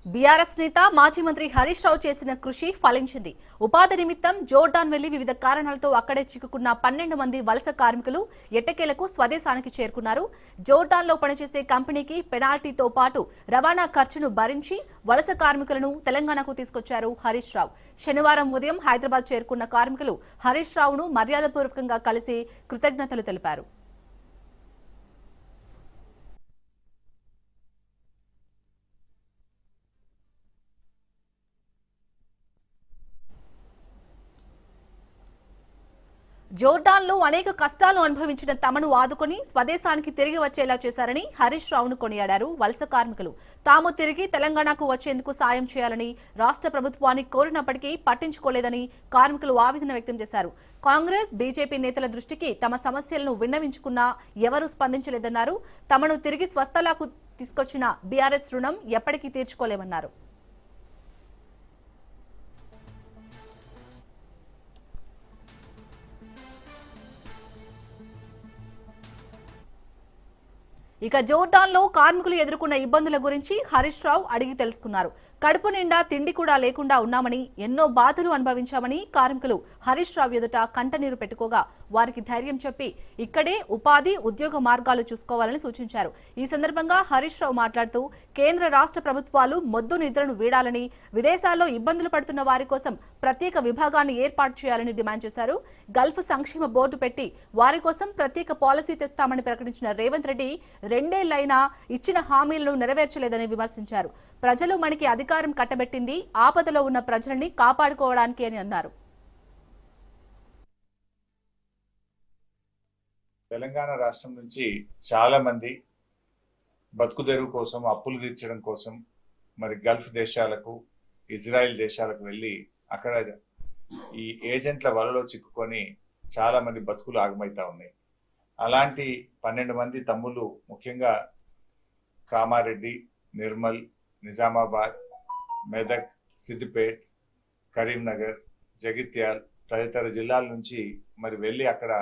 BRS నేత మాజీ మంత్రి హరీష్ రావు చేసిన కృషి ఫలించింది. ఉపాధి నిమిత్తం జోర్డాన్ వెళ్లి వివిధ కారణాలతో అక్కడే చిక్కుకున్న 12 మంది వలస కార్మికులు ఎట్టకేలకు స్వదేశానికి చేరుకున్నారు. జోర్డాన్లో పనిచేసే కంపెనీకి పెనాల్టీతో పాటు రవాణా ఖర్చును భరించి వలస కార్మికులను తెలంగాణకు తీసుకొచ్చారు హరీష్ రావు. శనివారం ఉదయం హైదరాబాద్ చేరుకున్న కార్మికులు హరీష్ రావును మర్యాదపూర్వకంగా కలిసి కృతజ్ఞతలు తెలిపారు. జోర్డాన్లో అనేక కష్టాలు అనుభవించిన తమను ఆదుకుని స్వదేశానికి తిరిగి వచ్చేలా చేశారని హరీష్ రావును కొనియాడారు వలస కార్మికులు. తాము తిరిగి తెలంగాణకు వచ్చేందుకు సాయం చేయాలని రాష్ట్ర ప్రభుత్వాన్ని కోరినప్పటికీ పట్టించుకోలేదని కార్మికులు ఆవేదన వ్యక్తం చేశారు. కాంగ్రెస్, బీజేపీ నేతల దృష్టికి తమ సమస్యలను విన్నవించుకున్నా ఎవరూ స్పందించలేదన్నారు. తమను తిరిగి స్వస్థలాకు తీసుకొచ్చిన బీఆర్ఎస్ రుణం ఎప్పటికీ తీర్చుకోలేమన్నారు. ఇక జోర్డాన్లో కార్మికులు ఎదుర్కొన్న ఇబ్బందుల గురించి హరీష్ రావు అడిగి తెలుసుకున్నారు. కడుపు నిండా తిండి కూడా లేకుండా ఉన్నామని, ఎన్నో బాధలు అనుభవించామని కార్మికులు హరీష్ రావు ఎదుట కంటనీరు పెట్టుకోగా వారికి ధైర్యం చెప్పి ఇక్కడే ఉపాధి, ఉద్యోగ మార్గాలు చూసుకోవాలని సూచించారు. ఈ సందర్భంగా హరీష్ రావు మాట్లాడుతూ కేంద్ర రాష్ట్ర ప్రభుత్వాలు మొద్దు నిద్రను వీడాలని, విదేశాల్లో ఇబ్బందులు పడుతున్న వారి కోసం ప్రత్యేక విభాగాన్ని ఏర్పాటు చేయాలని డిమాండ్ చేశారు. గల్ఫ్ సంక్షేమ బోర్డు పెట్టి వారి కోసం ప్రత్యేక పాలసీ తెస్తామని ప్రకటించిన రేవంత్ రెడ్డి 2 ఏళ్లైనా ఇచ్చిన హామీలను నెరవేర్చలేదని విమర్శించారు. ప్రజలు మనకి అధికారం కట్టబెట్టింది ఆపదలో ఉన్న ప్రజల్ని కాపాడుకోవడానికి అని అన్నారు. తెలంగాణ రాష్ట్రం నుంచి చాలా మంది బతుకుదెరువు కోసం, అప్పులు తీర్చడం కోసం మరి గల్ఫ్ దేశాలకు, ఇజ్రాయెల్ దేశాలకు వెళ్ళి అక్కడ ఈ ఏజెంట్ల వలలో చిక్కుకొని చాలా మంది బతుకులు ఆగమైతా ఉన్నాయి. అలాంటి 12 మంది తమ్ముళ్ళు, ముఖ్యంగా కామారెడ్డి, నిర్మల్, నిజామాబాద్, మెదక్, సిద్దిపేట్, కరీంనగర్, జగిత్యాల్ తదితర జిల్లాల నుంచి మరి వెళ్ళి అక్కడ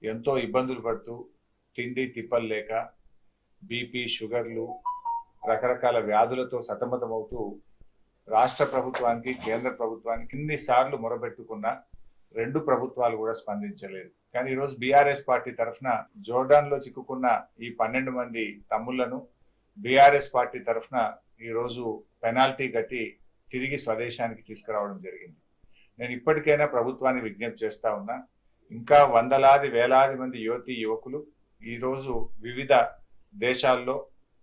ఎంతో ఇబ్బందులు పడుతూ తిండి తిప్పలు లేక బీపీ, షుగర్లు, రకరకాల వ్యాధులతో సతమతమవుతూ రాష్ట్ర ప్రభుత్వానికి, కేంద్ర ప్రభుత్వానికి ఇన్నిసార్లు మొరబెట్టుకున్న 2 ప్రభుత్వాలు కూడా స్పందించలేదు. కానీ ఈరోజు బీఆర్ఎస్ పార్టీ తరఫున జోర్డాన్లో చిక్కుకున్న ఈ 12 మంది తమ్ముళ్లను బీఆర్ఎస్ పార్టీ తరఫున ఈరోజు పెనాల్టీ కట్టి తిరిగి స్వదేశానికి తీసుకురావడం జరిగింది. నేను ఇప్పటికైనా ప్రభుత్వాన్ని విజ్ఞప్తి చేస్తా ఉన్నా, ఇంకా వందలాది వేలాది మంది యువతీ యువకులు ఈరోజు వివిధ దేశాల్లో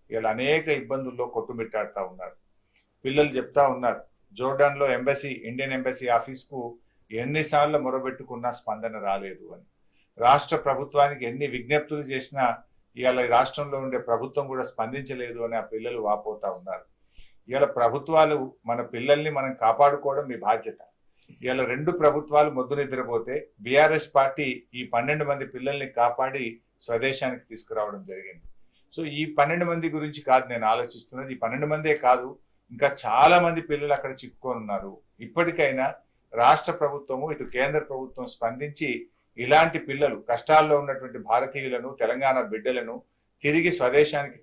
ఇలా అనేక ఇబ్బందుల్లో కొట్టుమిట్టాడుతూ ఉన్నారు. పిల్లలు చెప్తా ఉన్నారు, జోర్డాన్లో ఎంబసీ, ఇండియన్ ఎంబసీ ఆఫీస్కు ఎన్నిసార్లు మొరబెట్టుకున్నా స్పందన రాలేదు అని. రాష్ట్ర ప్రభుత్వానికి ఎన్ని విజ్ఞప్తులు చేసినా ఇవాళ రాష్ట్రంలో ఉండే ప్రభుత్వం కూడా స్పందించలేదు అని ఆ పిల్లలు వాపోతా ఉన్నారు. ఇవాళ ప్రభుత్వాలు మన పిల్లల్ని మనం కాపాడుకోవడం మీ బాధ్యత. ఇవాళ 2 ప్రభుత్వాలు మొద్దు నిద్రపోతే బీఆర్ఎస్ పార్టీ ఈ 12 మంది పిల్లల్ని కాపాడి స్వదేశానికి తీసుకురావడం జరిగింది. సో ఈ 12 మంది గురించి కాదు నేను ఆలోచిస్తున్నది, ఈ 12 మందే కాదు, ఇంకా చాలా మంది పిల్లలు అక్కడ చిక్కుకొని ఉన్నారు. ఇప్పటికైనా రాష్ట్ర ప్రభుత్వము, ఇటు కేంద్ర ప్రభుత్వం స్పందించి ఇలాంటి పిల్లలు, కష్టాల్లో ఉన్నటువంటి భారతీయులను, తెలంగాణ బిడ్డలను తిరిగి స్వదేశానికి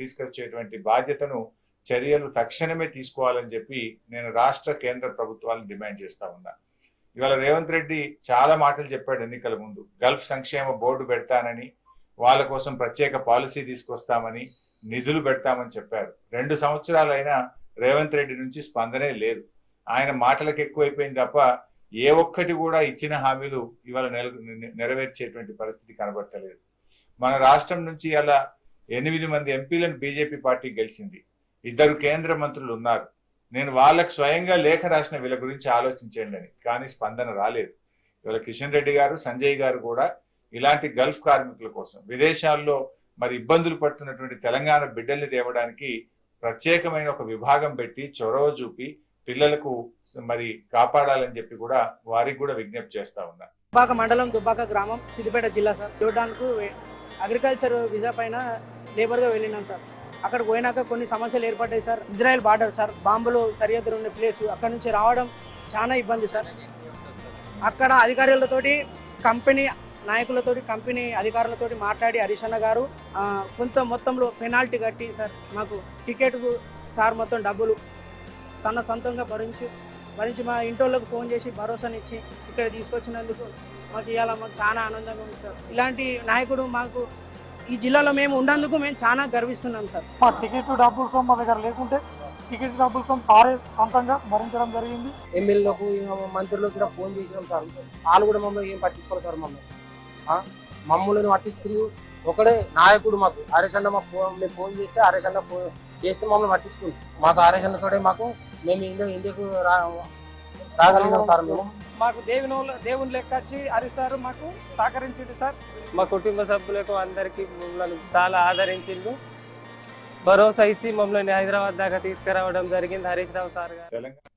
తీసుకొచ్చేటువంటి బాధ్యతను, చర్యలు తక్షణమే తీసుకోవాలని చెప్పి నేను రాష్ట్ర, కేంద్ర ప్రభుత్వాలను డిమాండ్ చేస్తా ఉన్నా. ఇవాళ రేవంత్ రెడ్డి చాలా మాటలు చెప్పాడు ఎన్నికల ముందు. గల్ఫ్ సంక్షేమ బోర్డు పెడతానని, వాళ్ళ కోసం ప్రత్యేక పాలసీ తీసుకొస్తామని, నిధులు పెడతామని చెప్పారు. 2 సంవత్సరాలైనా రేవంత్ రెడ్డి నుంచి స్పందనే లేదు. ఆయన మాటలకు ఎక్కువైపోయింది తప్ప ఏ ఒక్కటి కూడా ఇచ్చిన హామీలు ఇవాళ నెరవేర్చేటువంటి పరిస్థితి కనబడతలేదు. మన రాష్ట్రం నుంచి అలా 8 మంది ఎంపీలను బీజేపీ పార్టీ గెలిచింది. 2 కేంద్ర మంత్రులు ఉన్నారు. నేను వాళ్ళకు స్వయంగా లేఖ రాసిన వీళ్ళ గురించి ఆలోచించండి అని, కానీ స్పందన రాలేదు. ఇవాళ కిషన్ రెడ్డి గారు, సంజయ్ గారు కూడా ఇలాంటి గల్ఫ్ కార్మికుల కోసం, విదేశాల్లో మరి ఇబ్బందులు పడుతున్నటువంటి తెలంగాణ బిడ్డల్ని తేవడానికి ప్రత్యేకమైన ఒక విభాగం పెట్టి చొరవ చూపి పిల్లలకు మరి కాపాడాలని చెప్పి కూడా వారికి కూడా విజ్ఞప్తి చేస్తా ఉన్నా. దుబ్బాక మండలం, దుబ్బాక గ్రామం, సిద్దిపేట జిల్లా సార్. జోర్డాన్కు అగ్రికల్చర్ వీసా పైన లేబర్గా వెళ్ళినాం సార్. అక్కడ పోయినాక కొన్ని సమస్యలు ఏర్పడ్డాయి సార్. ఇజ్రాయెల్ బార్డర్ సార్, బాంబులు సరిహద్దులు ఉన్న ప్లేస్, అక్కడ నుంచి రావడం చాలా ఇబ్బంది సార్. అక్కడ అధికారులతోటి, కంపెనీ నాయకులతోటి, కంపెనీ అధికారులతోటి మాట్లాడి హరీష్ అన్న గారు కొంత మొత్తంలో పెనాల్టీ కట్టి సార్ మాకు టికెట్ సార్ మొత్తం డబ్బులు తన సొంతంగా భరించి మా ఇంటోళ్ళకు ఫోన్ చేసి భరోసానిచ్చి ఇక్కడ తీసుకొచ్చినందుకు మాకు ఇవాళ మాకు చాలా ఆనందంగా ఉంది సార్. ఇలాంటి నాయకుడు మాకు ఈ జిల్లాలో మేము ఉన్నందుకు మేము చాలా గర్విస్తున్నాం సార్. మా టికెట్ డబ్బుల సొమ్ము మా దగ్గర లేకుంటే టికెట్ డబ్బుల సొమ్ము సారే సొంతంగా భరించడం జరిగింది. ఎమ్మెల్యేలకు మంత్రులకు కూడా ఫోన్ చేసినాం సార్. వాళ్ళు కూడా మమ్మల్ని ఏం పట్టించుకోరు సార్. మమ్మల్ని పట్టించుకుంది ఒకడే నాయకుడు మాకు. హరీష్ అన్న మేము ఫోన్ చేస్తే హరీష్ అన్న ఫోన్ చేస్తే మమ్మల్ని పట్టించుకుంది. మాకు హరీష్ అన్నతోటే మేము ఇండియాకు రాగలిగినాం సార్. మేము మాకు దేవుని లెక్క వచ్చి హరీష్ సార్ మాకు సహకరించింది సార్. మా కుటుంబ సభ్యులకు అందరికీ మమ్మల్ని చాలా ఆదరించిండు. భరోసా ఇచ్చి మమ్మల్ని హైదరాబాద్ దాకా తీసుకురావడం జరిగింది హరీష్ రావు సార్ గారు. తెలంగాణ